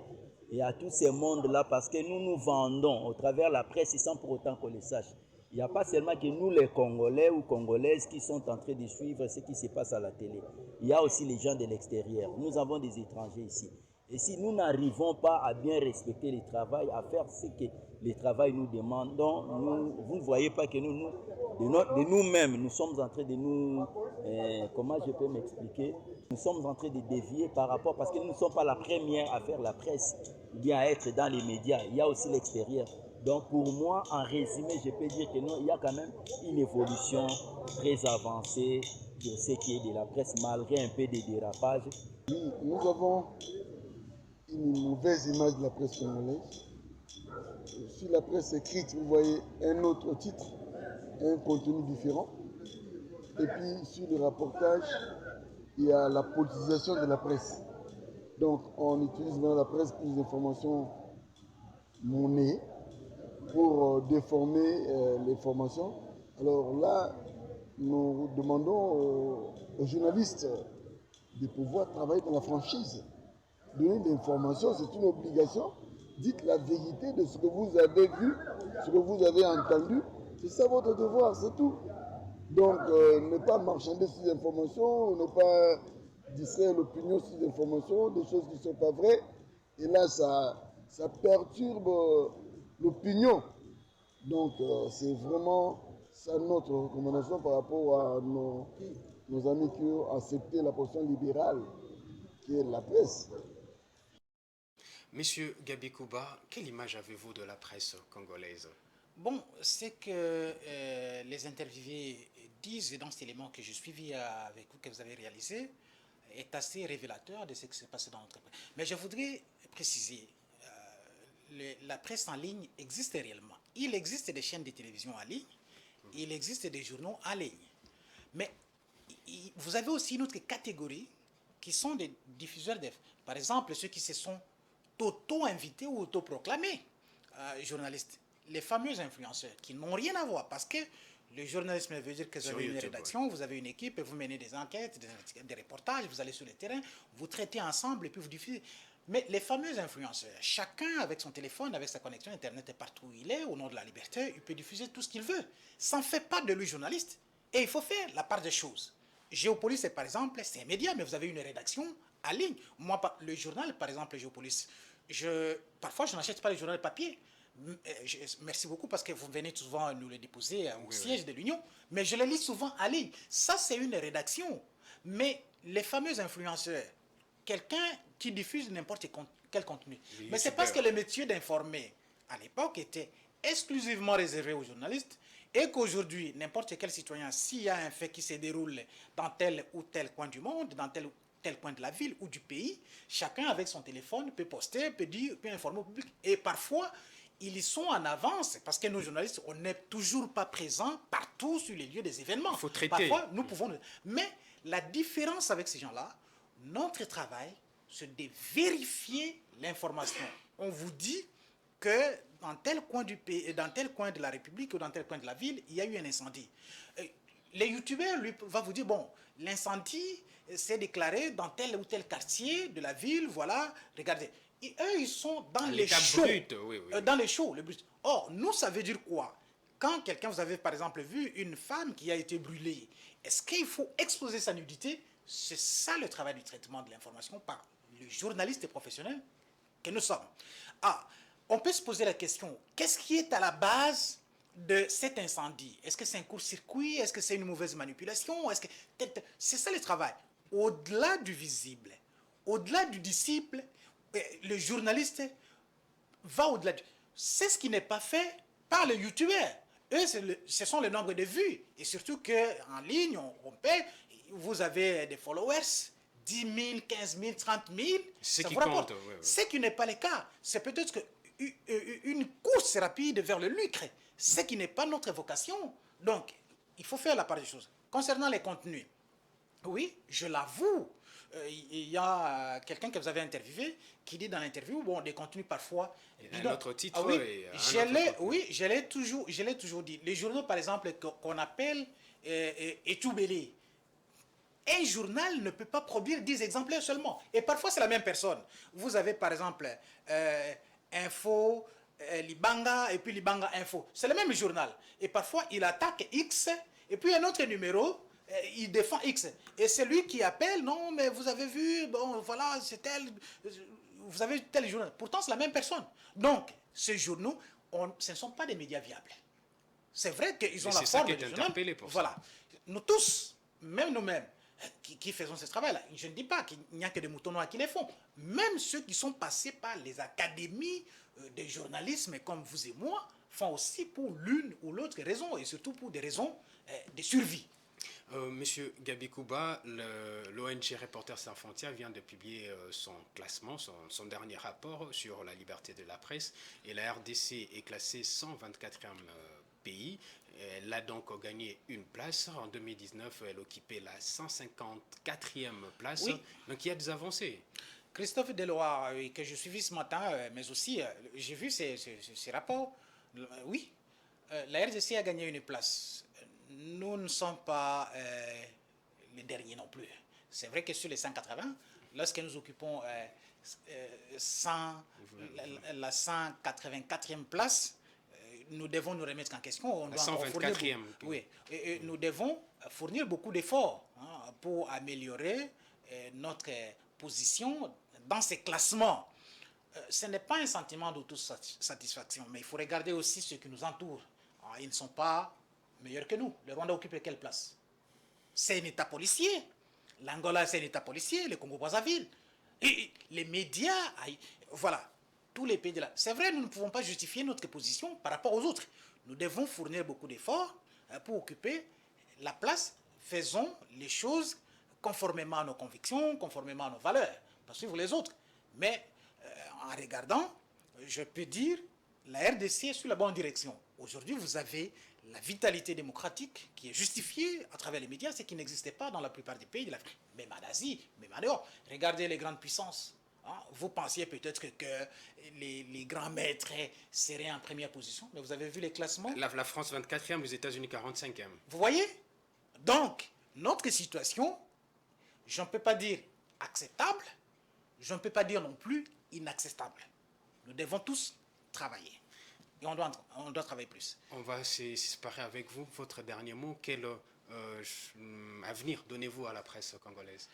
[SPEAKER 6] Et à tous ces mondes-là, parce que nous vendons au travers de la presse sans pour autant qu'on le sache. Il n'y a pas seulement que nous, les Congolais ou Congolaises, qui sont en train de suivre ce qui se passe à la télé. Il y a aussi les gens de l'extérieur. Nous avons des étrangers ici. Et si nous n'arrivons pas à bien respecter le travail, à faire ce que le travail nous demande, vous ne voyez pas que de nous-mêmes, nous sommes en train de nous... comment je peux m'expliquer? Nous sommes en train de dévier par rapport... Parce que nous ne sommes pas la première à faire la presse, ou bien à être dans les médias. Il y a aussi l'extérieur. Donc pour moi, en résumé, je peux dire que non, il y a quand même une évolution très avancée de ce qui est de la presse, malgré un peu de dérapage.
[SPEAKER 7] Nous avons une mauvaise image de la presse congolaise. Sur la presse écrite, vous voyez un autre titre, un contenu différent. Et puis sur le reportage, il y a la politisation de la presse. Donc on utilise dans la presse plus d'informations monnaie pour déformer les formations. Alors là, nous demandons aux journalistes de pouvoir travailler dans la franchise. Donner de l'information, c'est une obligation. Dites la vérité de ce que vous avez vu, ce que vous avez entendu. C'est ça votre devoir, c'est tout. Donc, ne pas marchander sur l'information, ne pas distraire l'opinion sur l'information, des choses qui ne sont pas vraies. Et là, ça perturbe l'opinion. Donc, c'est vraiment ça notre recommandation par rapport à nos amis qui ont accepté la position libérale, qui est la presse.
[SPEAKER 1] Monsieur Gabi Kouba, quelle image avez-vous de la presse congolaise?
[SPEAKER 2] Bon, c'est que les interviewés disent dans cet élément que j'ai suivi avec vous, que vous avez réalisé, est assez révélateur de ce qui s'est passé dans notre pays. Mais je voudrais préciser, la presse en ligne existe réellement. Il existe des chaînes de télévision en ligne, il existe des journaux en ligne. Mais vous avez aussi une autre catégorie qui sont des diffuseurs par exemple, ceux qui se sont auto-invités ou auto-proclamés journalistes. Les fameux influenceurs qui n'ont rien à voir parce que le journalisme veut dire que vous avez une rédaction, vous avez une équipe, et vous menez des enquêtes, des reportages, vous allez sur le terrain, vous traitez ensemble et puis vous diffusez. Mais les fameux influenceurs, chacun avec son téléphone, avec sa connexion Internet et partout où il est, au nom de la liberté, il peut diffuser tout ce qu'il veut. Ça ne fait pas de lui journaliste. Et il faut faire la part des choses. Géopolis, par exemple, c'est un média, mais vous avez une rédaction en ligne. Moi, le journal, par exemple, Géopolis, parfois, je n'achète pas le journal papier. Merci beaucoup parce que vous venez souvent nous le déposer au siège de l'Union, mais je le lis souvent en ligne. Ça, c'est une rédaction. Mais les fameux influenceurs, quelqu'un qui diffuse n'importe quel contenu. Mais c'est parce que le métier d'informer, à l'époque, était exclusivement réservé aux journalistes et qu'aujourd'hui, n'importe quel citoyen, s'il y a un fait qui se déroule dans tel ou tel coin du monde, dans tel ou tel coin de la ville ou du pays, chacun avec son téléphone peut poster, peut dire, peut informer au public. Et parfois, ils y sont en avance parce que nos journalistes, on n'est toujours pas présents partout sur les lieux des événements.
[SPEAKER 1] Il faut traiter.
[SPEAKER 2] Parfois, nous pouvons... Mais la différence avec ces gens-là, notre travail, c'est de vérifier l'information. On vous dit que dans tel coin du pays, dans tel coin de la République ou dans tel coin de la ville, il y a eu un incendie. Les youtubeurs, lui, vont vous dire, bon, l'incendie s'est déclaré dans tel ou tel quartier de la ville, voilà, regardez. Et eux, ils sont dans les shows.
[SPEAKER 1] Brut, oui.
[SPEAKER 2] Dans les shows, le brut. Or, nous, ça veut dire quoi? Quand quelqu'un, vous avez par exemple vu une femme qui a été brûlée, est-ce qu'il faut exposer sa nudité? C'est ça le travail du traitement de l'information par le journaliste professionnel que nous sommes. Ah, on peut se poser la question, qu'est-ce qui est à la base de cet incendie? Est-ce que c'est un court-circuit? Est-ce que c'est une mauvaise manipulation? C'est ça le travail. Au-delà du visible, au-delà du disciple, le journaliste va au-delà. C'est ce qui n'est pas fait par les youtubeurs. Eux, ce sont le nombre de vues. Et surtout qu'en ligne, on paie, vous avez des followers, 10 000, 15 000, 30 000.
[SPEAKER 1] Ce qui compte. Oui.
[SPEAKER 2] Ce qui n'est pas le cas. C'est peut-être une course rapide vers le lucre. Ce qui n'est pas notre vocation. Donc, il faut faire la part des choses. Concernant les contenus, oui, je l'avoue, il y a quelqu'un que vous avez interviewé qui dit dans l'interview, bon, des contenus parfois...
[SPEAKER 1] Un autre titre.
[SPEAKER 2] Oui, je l'ai toujours dit. Les journaux, par exemple, qu'on appelle Etoubélé, un journal ne peut pas produire 10 exemplaires seulement. Et parfois, c'est la même personne. Vous avez, par exemple, Info, Libanga, et puis Libanga Info. C'est le même journal. Et parfois, il attaque X, et puis un autre numéro, il défend X. Et c'est lui qui appelle, non, mais vous avez vu, bon, voilà, c'est tel, vous avez tel journal. Pourtant, c'est la même personne. Donc, ces journaux, ce ne sont pas des médias viables. C'est vrai qu'ils ont la forme de journal. Voilà. Nous tous, même nous-mêmes, qui faisons ce travail-là, je ne dis pas qu'il n'y a que des moutons noirs qui les font. Même ceux qui sont passés par les académies de journalisme, comme vous et moi, font aussi pour l'une ou l'autre raison, et surtout pour des raisons de survie.
[SPEAKER 1] Monsieur Gabi Kouba, l'ONG Reporters sans frontières vient de publier son classement, son dernier rapport sur la liberté de la presse. Et la RDC est classée 124e pays. Elle a donc gagné une place. En 2019, elle occupait la 154e place.
[SPEAKER 2] Oui.
[SPEAKER 1] Donc il y a des avancées.
[SPEAKER 2] Christophe Deloire, que je suivis ce matin, mais aussi j'ai vu ces rapports. Oui, la RDC a gagné une place. Nous ne sommes pas les derniers non plus. C'est vrai que sur les 180, lorsque nous occupons la 184e place, nous devons nous remettre en question. On
[SPEAKER 1] la 124e.
[SPEAKER 2] Oui, et nous devons fournir beaucoup d'efforts pour améliorer notre position dans ces classements. Ce n'est pas un sentiment d'autosatisfaction, mais il faut regarder aussi ceux qui nous entourent. Ils ne sont pas meilleurs que nous. Le Rwanda occupe quelle place? C'est un État policier. L'Angola, c'est un État policier. Le Congo-Brazzaville. Et les médias, voilà, tous les pays de là. C'est vrai, nous ne pouvons pas justifier notre position par rapport aux autres. Nous devons fournir beaucoup d'efforts pour occuper la place. Faisons les choses conformément à nos convictions, conformément à nos valeurs, pas suivre les autres. Mais en regardant, je peux dire, la RDC est sur la bonne direction. Aujourd'hui, vous avez la vitalité démocratique qui est justifiée à travers les médias, ce qui n'existait pas dans la plupart des pays de l'Afrique, même en Asie, même en dehors. Regardez les grandes puissances. Vous pensiez peut-être que les grands maîtres seraient en première position, mais vous avez vu les classements.
[SPEAKER 1] La France 24e, les États-Unis 45e.
[SPEAKER 2] Vous voyez? Donc, notre situation, je ne peux pas dire acceptable, je ne peux pas dire non plus inacceptable. Nous devons tous travailler. Et on doit travailler plus.
[SPEAKER 1] On va se séparer avec vous. Votre dernier mot, quel avenir donnez-vous à la presse congolaise?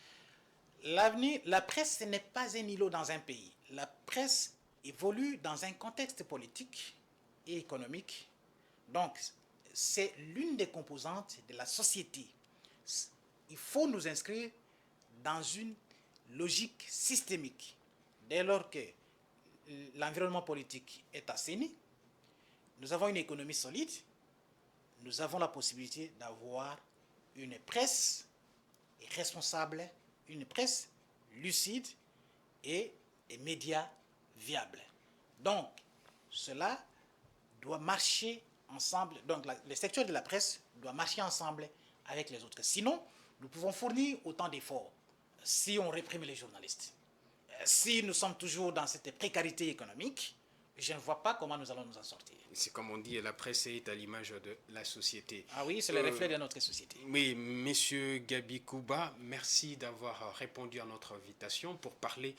[SPEAKER 2] L'avenir, la presse, ce n'est pas un îlot dans un pays. La presse évolue dans un contexte politique et économique. Donc, c'est l'une des composantes de la société. Il faut nous inscrire dans une logique systémique. Dès lors que l'environnement politique est assaini, nous avons une économie solide, nous avons la possibilité d'avoir une presse responsable, une presse lucide et des médias viables. Donc, cela doit marcher ensemble. Donc, le secteur de la presse doit marcher ensemble avec les autres. Sinon, nous pouvons fournir autant d'efforts si on réprime les journalistes. Si nous sommes toujours dans cette précarité économique, je ne vois pas comment nous allons nous en sortir.
[SPEAKER 1] C'est comme on dit, la presse est à l'image de la société.
[SPEAKER 2] Ah oui, c'est le reflet de notre société.
[SPEAKER 1] Oui, Monsieur Gabi Kouba, merci d'avoir répondu à notre invitation pour parler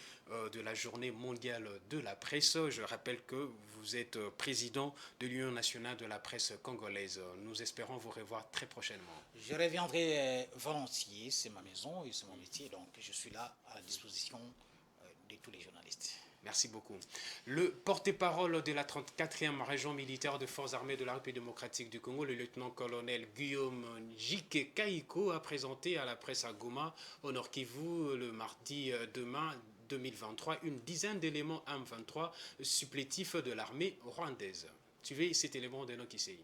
[SPEAKER 1] de la journée mondiale de la presse. Je rappelle que vous êtes président de l'Union nationale de la presse congolaise. Nous espérons vous revoir très prochainement.
[SPEAKER 2] Je reviendrai volontiers, c'est ma maison et c'est mon métier, donc je suis là à la disposition de tous les journalistes.
[SPEAKER 1] Merci beaucoup. Le porte-parole de la 34e région militaire de forces armées de la République démocratique du Congo, le lieutenant-colonel Guillaume Njike Kaiko, a présenté à la presse à Goma, au Nord Kivu, le mardi demain 2023, une dizaine d'éléments M23 supplétifs de l'armée rwandaise. Suivez cet élément de Nokisei.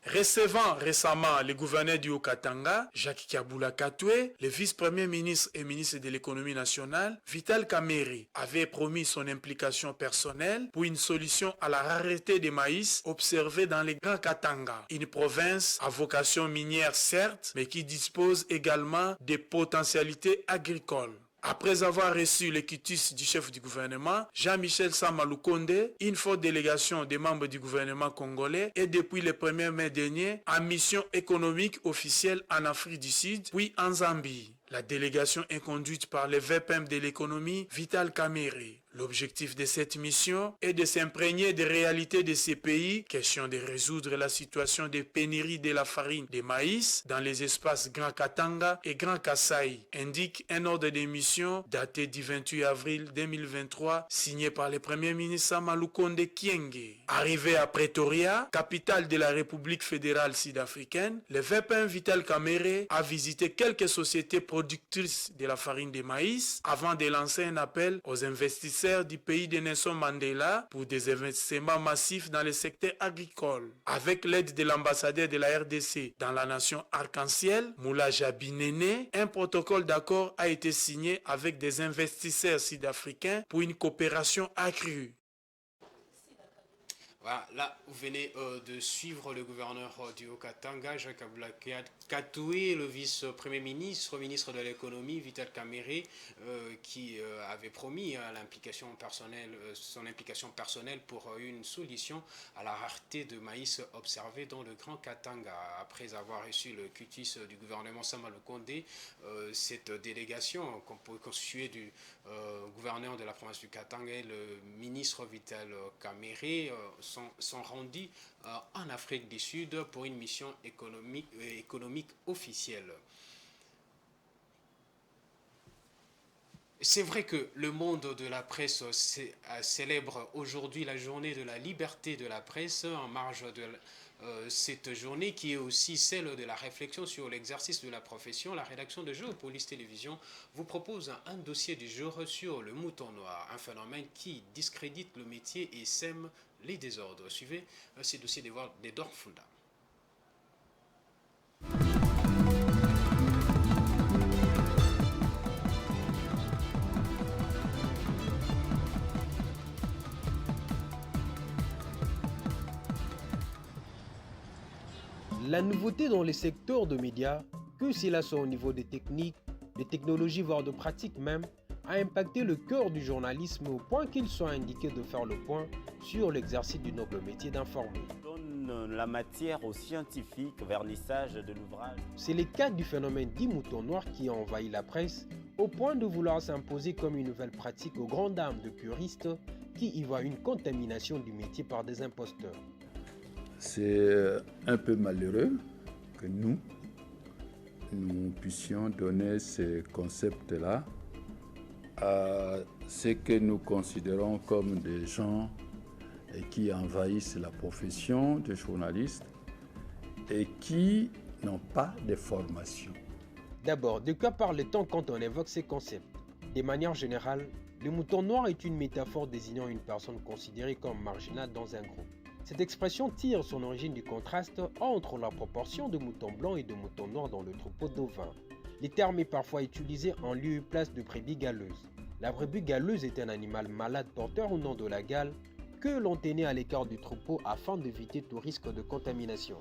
[SPEAKER 8] Recevant récemment le gouverneur du Haut-Katanga, Jacques Kabula Katwe, le vice-premier ministre et ministre de l'économie nationale, Vital Kamerhe, avait promis son implication personnelle pour une solution à la rareté des maïs observée dans le Grand Katanga, une province à vocation minière certes, mais qui dispose également des potentialités agricoles. Après avoir reçu le quitus du chef du gouvernement, Jean-Michel Sama Lukonde, une forte délégation des membres du gouvernement congolais est depuis le 1er mai dernier en mission économique officielle en Afrique du Sud, puis en Zambie. La délégation est conduite par le VPM de l'économie, Vital Kamerhe. L'objectif de cette mission est de s'imprégner des réalités de ces pays, question de résoudre la situation de pénurie de la farine de maïs dans les espaces Grand Katanga et Grand Kasaï, indique un ordre de mission daté du 28 avril 2023, signé par le Premier ministre Sama Lukonde Kyenge. Arrivé à Pretoria, capitale de la République fédérale sud-africaine, le VPM Vital Kamerhe a visité quelques sociétés productrices de la farine de maïs avant de lancer un appel aux investisseurs du pays de Nelson Mandela pour des investissements massifs dans le secteur agricole. Avec l'aide de l'ambassadeur de la RDC dans la nation Arc-en-Ciel, Moula Jabinene, un protocole d'accord a été signé avec des investisseurs sud-africains pour une coopération accrue.
[SPEAKER 1] Voilà, là, vous venez de suivre le gouverneur du Haut-Katanga, Jacques Kabula Katwe, le vice-premier ministre, ministre de l'économie, Vital Kamerhe, qui avait promis l'implication personnelle, son implication personnelle pour une solution à la rareté de maïs observée dans le Grand Katanga. Après avoir reçu le quitus du gouvernement Sama Lukonde, cette délégation constituée du gouverneur de la province du Katanga et le ministre Vital Kamerhe sont rendus en Afrique du Sud pour une mission économique officielle. C'est vrai que le monde de la presse célèbre aujourd'hui la journée de la liberté de la presse en marge de cette journée qui est aussi celle de la réflexion sur l'exercice de la profession. La rédaction de Géopolis Télévision vous propose un dossier du jour sur le mouton noir, un phénomène qui discrédite le métier et sème les désordres. Suivez ces dossiers d'Edouard Funda.
[SPEAKER 9] La nouveauté dans les secteurs de médias, que cela soit au niveau des techniques, des technologies, voire de pratiques même, a impacté le cœur du journalisme au point qu'il soit indiqué de faire le point sur l'exercice du noble métier d'informer.
[SPEAKER 10] Donne la matière aux scientifiques, vernissage de l'ouvrage.
[SPEAKER 9] C'est le cas du phénomène dit mouton noir qui a envahi la presse au point de vouloir s'imposer comme une nouvelle pratique aux grandes dames de curistes qui y voient une contamination du métier par des imposteurs.
[SPEAKER 11] C'est un peu malheureux que nous puissions donner ce concept-là à ce que nous considérons comme des gens qui envahissent la profession de journaliste et qui n'ont pas de formation.
[SPEAKER 9] D'abord, de quoi parle-t-on quand on évoque ces concepts? De manière générale, le mouton noir est une métaphore désignant une personne considérée comme marginale dans un groupe. Cette expression tire son origine du contraste entre la proportion de moutons blancs et de moutons noirs dans le troupeau d'ovins. Le terme est parfois utilisé en lieu et place de brebis galeuse. La brebis galeuse est un animal malade porteur au nom de la gale que l'on tenait à l'écart du troupeau afin d'éviter tout risque de contamination.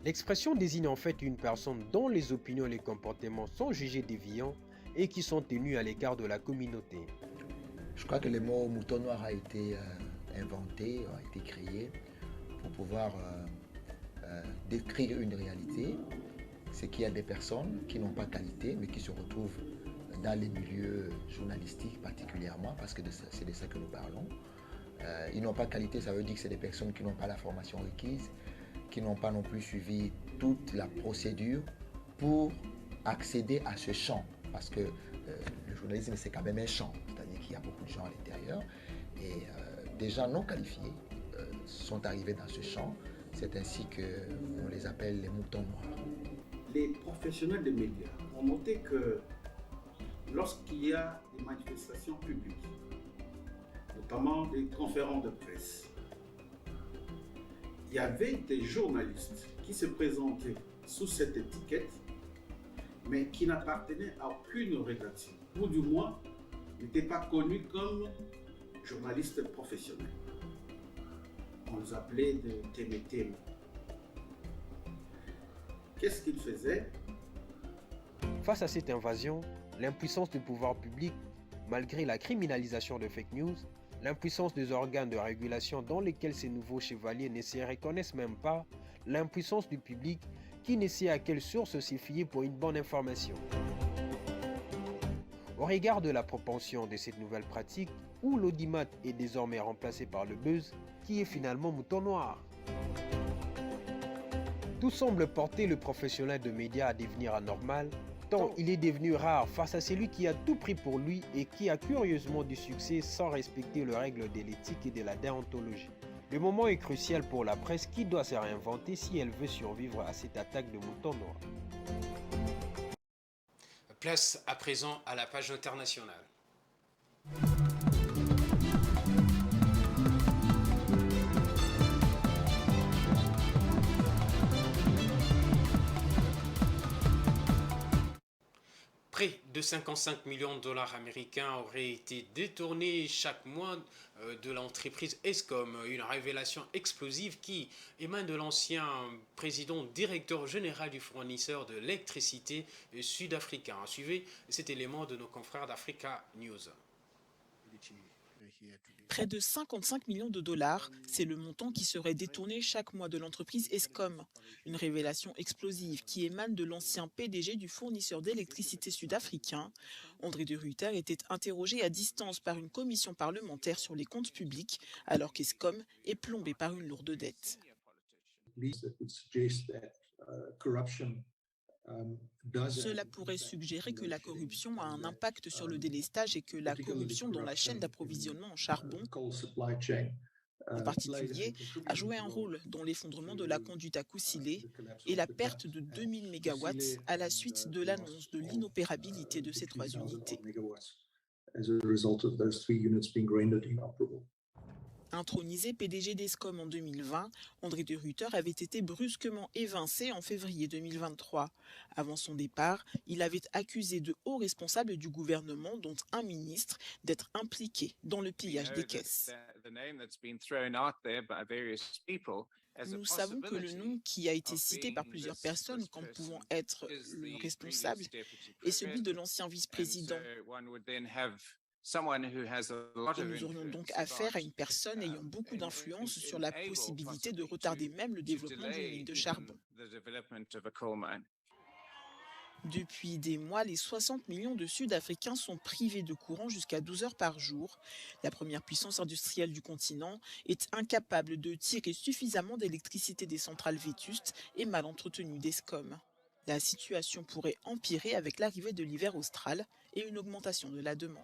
[SPEAKER 9] L'expression désigne en fait une personne dont les opinions et les comportements sont jugés déviants et qui sont tenus à l'écart de la communauté.
[SPEAKER 12] Je crois que le mot mouton noir a été inventé, a été créé pour pouvoir décrire une réalité. C'est qu'il y a des personnes qui n'ont pas qualité mais qui se retrouvent dans les milieux journalistiques particulièrement, parce que c'est de ça que nous parlons. Ils n'ont pas qualité, ça veut dire que c'est des personnes qui n'ont pas la formation requise, qui n'ont pas non plus suivi toute la procédure pour accéder à ce champ. Parce que le journalisme, c'est quand même un champ, c'est-à-dire qu'il y a beaucoup de gens à l'intérieur. Et des gens non qualifiés sont arrivés dans ce champ. C'est ainsi qu'on les appelle les moutons noirs.
[SPEAKER 13] Les professionnels des médias ont noté que lorsqu'il y a des manifestations publiques, notamment des conférences de presse, il y avait des journalistes qui se présentaient sous cette étiquette, mais qui n'appartenaient à aucune rédaction, ou du moins n'étaient pas connus comme journalistes professionnels. On les appelait des témétémes. Qu'est-ce qu'ils faisaient?
[SPEAKER 9] Face à cette invasion, l'impuissance du pouvoir public, malgré la criminalisation de fake news, l'impuissance des organes de régulation dans lesquels ces nouveaux chevaliers ne se reconnaissent même pas, l'impuissance du public qui ne sait à quelle source se fier pour une bonne information. Au regard de la propension de cette nouvelle pratique, où l'audimat est désormais remplacé par le buzz, qui est finalement mouton noir. Tout semble porter le professionnel de médias à devenir anormal, tant il est devenu rare face à celui qui a tout pris pour lui et qui a curieusement du succès sans respecter les règles de l'éthique et de la déontologie. Le moment est crucial pour la presse qui doit se réinventer si elle veut survivre à cette attaque de mouton noir.
[SPEAKER 1] Place à présent à la page internationale. Près de 55 millions de dollars américains auraient été détournés chaque mois de l'entreprise Eskom, une révélation explosive qui émane de l'ancien président directeur général du fournisseur de l'électricité sud-africain. Suivez cet élément de nos confrères d'Africa News.
[SPEAKER 14] Près de 55 millions de dollars, c'est le montant qui serait détourné chaque mois de l'entreprise Eskom. Une révélation explosive qui émane de l'ancien PDG du fournisseur d'électricité sud-africain. André de Ruyter était interrogé à distance par une commission parlementaire sur les comptes publics, alors qu'Eskom est plombé par une lourde dette. Cela pourrait suggérer que la corruption a un impact sur le délestage et que la corruption dans la chaîne d'approvisionnement en charbon, en particulier, a joué un rôle dans l'effondrement de la conduite à Kusile et la perte de 2000 MW à la suite de l'annonce de l'inopérabilité de ces 3 unités. Intronisé PDG d'Eskom en 2020, André de Ruyter avait été brusquement évincé en février 2023. Avant son départ, il avait accusé de hauts responsables du gouvernement, dont un ministre, d'être impliqué dans le pillage des caisses. Nous savons que le nom qui a été cité par plusieurs personnes comme pouvant être le responsable est celui de l'ancien vice-président. Et nous aurions donc affaire à une personne ayant beaucoup d'influence sur la possibilité de retarder même le développement d'une mine de charbon. Depuis des mois, les 60 millions de Sud-Africains sont privés de courant jusqu'à 12 heures par jour. La première puissance industrielle du continent est incapable de tirer suffisamment d'électricité des centrales vétustes et mal entretenues d'Eskom. La situation pourrait empirer avec l'arrivée de l'hiver austral et une augmentation de la demande.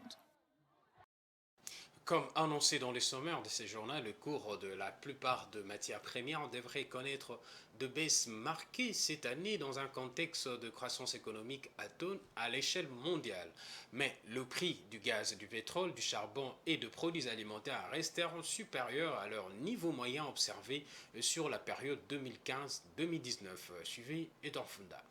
[SPEAKER 1] Comme annoncé dans les sommaires de ces journaux, le cours de la plupart de matières premières devrait connaître de baisses marquées cette année dans un contexte de croissance économique atone à l'échelle mondiale. Mais le prix du gaz, du pétrole, du charbon et de produits alimentaires resteront supérieurs à leur niveau moyen observé sur la période 2015-2019. Suivez Edouard Funda.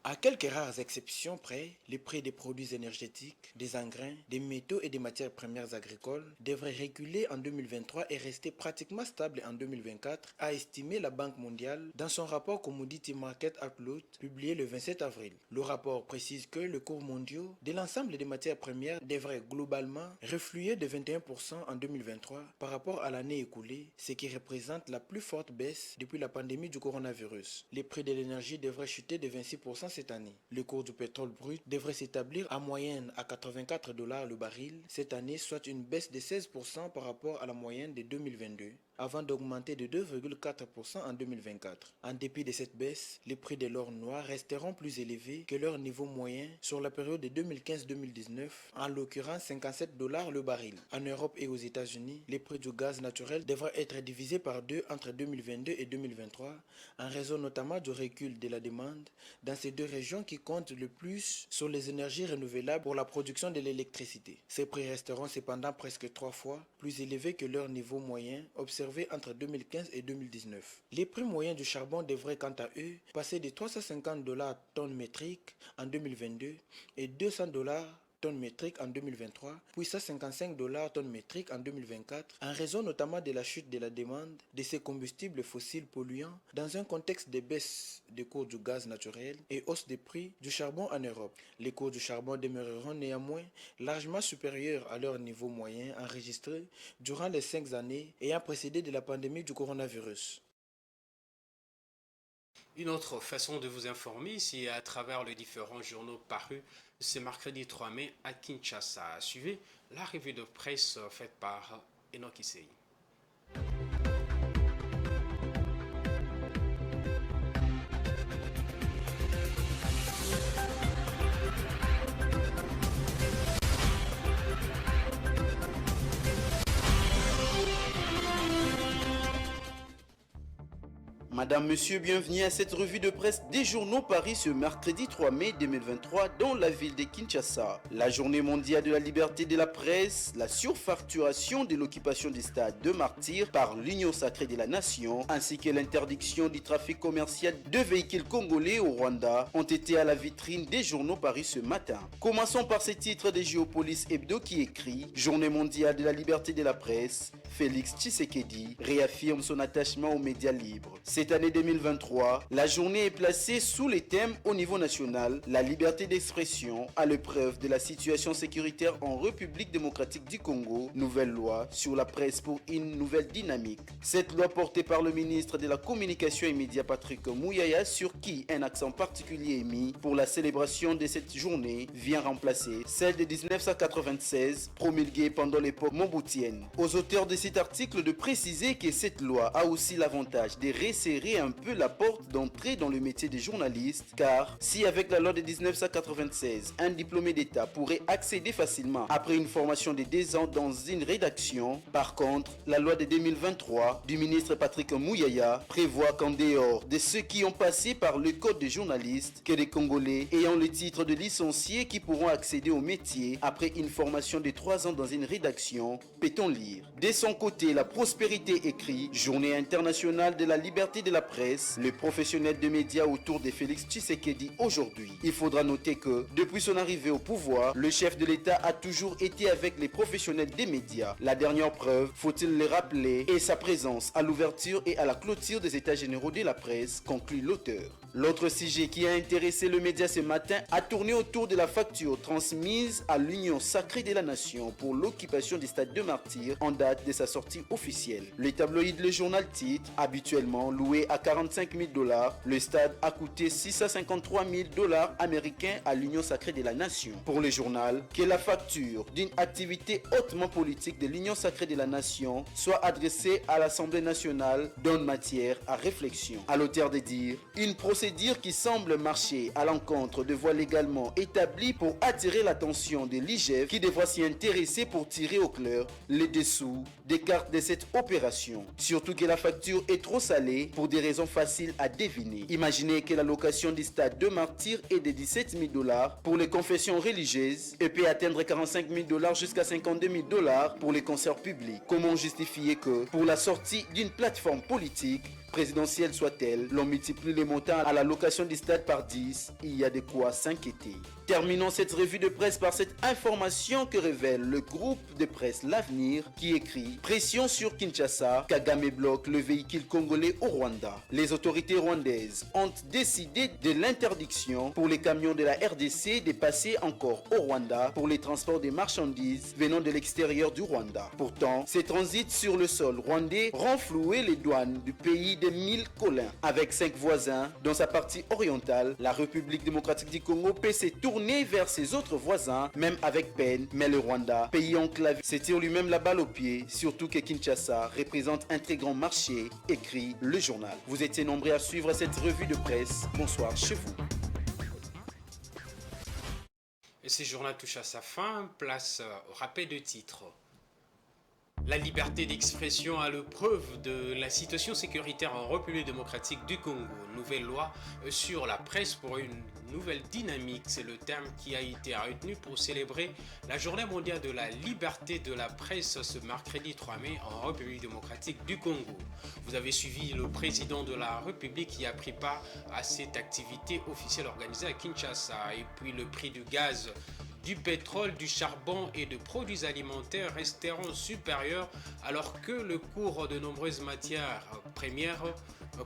[SPEAKER 15] À quelques rares exceptions près, les prix des produits énergétiques, des engrais, des métaux et des matières premières agricoles devraient reculer en 2023 et rester pratiquement stables en 2024, a estimé la Banque mondiale dans son rapport Commodity Market Outlook publié le 27 avril. Le rapport précise que le cours mondial de l'ensemble des matières premières devrait globalement refluer de 21% en 2023 par rapport à l'année écoulée, ce qui représente la plus forte baisse depuis la pandémie du coronavirus. Les prix de l'énergie devraient chuter de 26% cette année. Le cours du pétrole brut devrait s'établir en moyenne à $84 le baril cette année, soit une baisse de 16% par rapport à la moyenne de 2022, avant d'augmenter de 2,4% en 2024. En dépit de cette baisse, les prix de l'or noir resteront plus élevés que leur niveau moyen sur la période de 2015-2019, en l'occurrence $57 le baril. En Europe et aux États-Unis, les prix du gaz naturel devraient être divisés par 2 entre 2022 et 2023, en raison notamment du recul de la demande dans ces deux régions qui comptent le plus sur les énergies renouvelables pour la production de l'électricité. Ces prix resteront cependant presque 3 fois plus élevés que leur niveau moyen observé entre 2015 et 2019. Les prix moyens du charbon devraient quant à eux passer de $350 tonne métrique en 2022 et $200 tonne métrique en 2023, puis $155 tonne métrique en 2024, en raison notamment de la chute de la demande de ces combustibles fossiles polluants dans un contexte de baisse des cours du gaz naturel et hausse des prix du charbon en Europe. Les cours du charbon demeureront néanmoins largement supérieurs à leur niveau moyen enregistré durant les 5 années ayant précédé de la pandémie du coronavirus.
[SPEAKER 1] Une autre façon de vous informer, c'est à travers les différents journaux parus ce mercredi 3 mai à Kinshasa. Suivez la revue de presse faite par Enoch Issei.
[SPEAKER 16] Madame, Monsieur, bienvenue à cette revue de presse des journaux Paris ce mercredi 3 mai 2023 dans la ville de Kinshasa. La journée mondiale de la liberté de la presse, la surfacturation de l'occupation des stades de martyrs par l'Union sacrée de la nation, ainsi que l'interdiction du trafic commercial de véhicules congolais au Rwanda ont été à la vitrine des journaux Paris ce matin. Commençons par ces titres de Géopolis Hebdo qui écrit « Journée mondiale de la liberté de la presse, Félix Tshisekedi réaffirme son attachement aux médias libres ». Cette année 2023, la journée est placée sous les thèmes au niveau national, la liberté d'expression à l'épreuve de la situation sécuritaire en République démocratique du Congo, nouvelle loi sur la presse pour une nouvelle dynamique. Cette loi portée par le ministre de la Communication et Médias Patrick Mouyaya, sur qui un accent particulier est mis pour la célébration de cette journée, vient remplacer celle de 1996 promulguée pendant l'époque moboutienne. Aux auteurs de cet article de préciser que cette loi a aussi l'avantage de resserrer un peu la porte d'entrée dans le métier des journalistes, car si avec la loi de 1996, un diplômé d'État pourrait accéder facilement après une formation de 2 ans dans une rédaction, par contre, la loi de 2023 du ministre Patrick Mouyaya prévoit qu'en dehors de ceux qui ont passé par le code des journalistes, que les Congolais ayant le titre de licencié qui pourront accéder au métier après une formation de 3 ans dans une rédaction, peut-on lire. De son côté, la Prospérité écrit « Journée internationale de la liberté de la presse, le professionnel de médias autour de Félix Tshisekedi aujourd'hui. Il faudra noter que, depuis son arrivée au pouvoir, le chef de l'État a toujours été avec les professionnels des médias. La dernière preuve, faut-il le rappeler, est sa présence à l'ouverture et à la clôture des États généraux de la presse, conclut l'auteur. L'autre sujet qui a intéressé le média ce matin a tourné autour de la facture transmise à l'Union sacrée de la Nation pour l'occupation du stade de Martyrs en date de sa sortie officielle. Le tabloïd Le Journal titre, habituellement loué à 45 000 $, le stade a coûté 653 000 $ américains à l'Union sacrée de la Nation. Pour le journal, que la facture d'une activité hautement politique de l'Union sacrée de la Nation soit adressée à l'Assemblée nationale donne matière à réflexion. À l'auteur de dire, une procédure qui semble marcher à l'encontre de voies légalement établies pour attirer l'attention de l'IGF qui devra s'y intéresser pour tirer au clair les dessous des cartes de cette opération. Surtout que la facture est trop salée pour des raisons faciles à deviner. Imaginez que la location du stade de Martyrs est de 17 000 $ pour les confessions religieuses et peut atteindre 45 000 $ jusqu'à 52 000 $ pour les concerts publics. Comment justifier que, pour la sortie d'une plateforme politique, présidentielle soit-elle, l'on multiplie les montants à la location du stade par 10, il y a de quoi s'inquiéter. Terminons cette revue de presse par cette information que révèle le groupe de presse L'Avenir qui écrit « Pression sur Kinshasa, Kagame bloque le véhicule congolais au Rwanda. Les autorités rwandaises ont décidé de l'interdiction pour les camions de la RDC de passer encore au Rwanda pour les transports des marchandises venant de l'extérieur du Rwanda. Pourtant, ces transits sur le sol rwandais renflouaient les douanes du pays des 1000 collins. Avec 5 voisins, dans sa partie orientale, la République démocratique du Congo peut se tourner vers ses autres voisins, même avec peine, mais le Rwanda, pays enclavé, se tire lui-même la balle au pied, surtout que Kinshasa représente un très grand marché, écrit le journal. Vous étiez nombreux à suivre cette revue de presse. Bonsoir chez vous.
[SPEAKER 1] Et ce journal touche à sa fin, place au rappel de titres. La liberté d'expression à l'épreuve de la situation sécuritaire en République démocratique du Congo. Nouvelle loi sur la presse pour une nouvelle dynamique. C'est le terme qui a été retenu pour célébrer la journée mondiale de la liberté de la presse ce mercredi 3 mai en République démocratique du Congo. Vous avez suivi le président de la République qui a pris part à cette activité officielle organisée à Kinshasa. Et puis le prix du gaz, du pétrole, du charbon et de produits alimentaires resteront supérieurs alors que le cours de nombreuses matières premières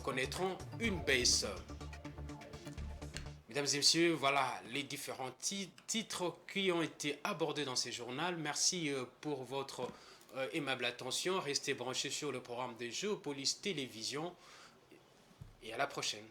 [SPEAKER 1] connaîtront une baisse. Mesdames et messieurs, voilà les différents titres qui ont été abordés dans ce journal. Merci pour votre aimable attention. Restez branchés sur le programme de Géopolis Télévision et à la prochaine.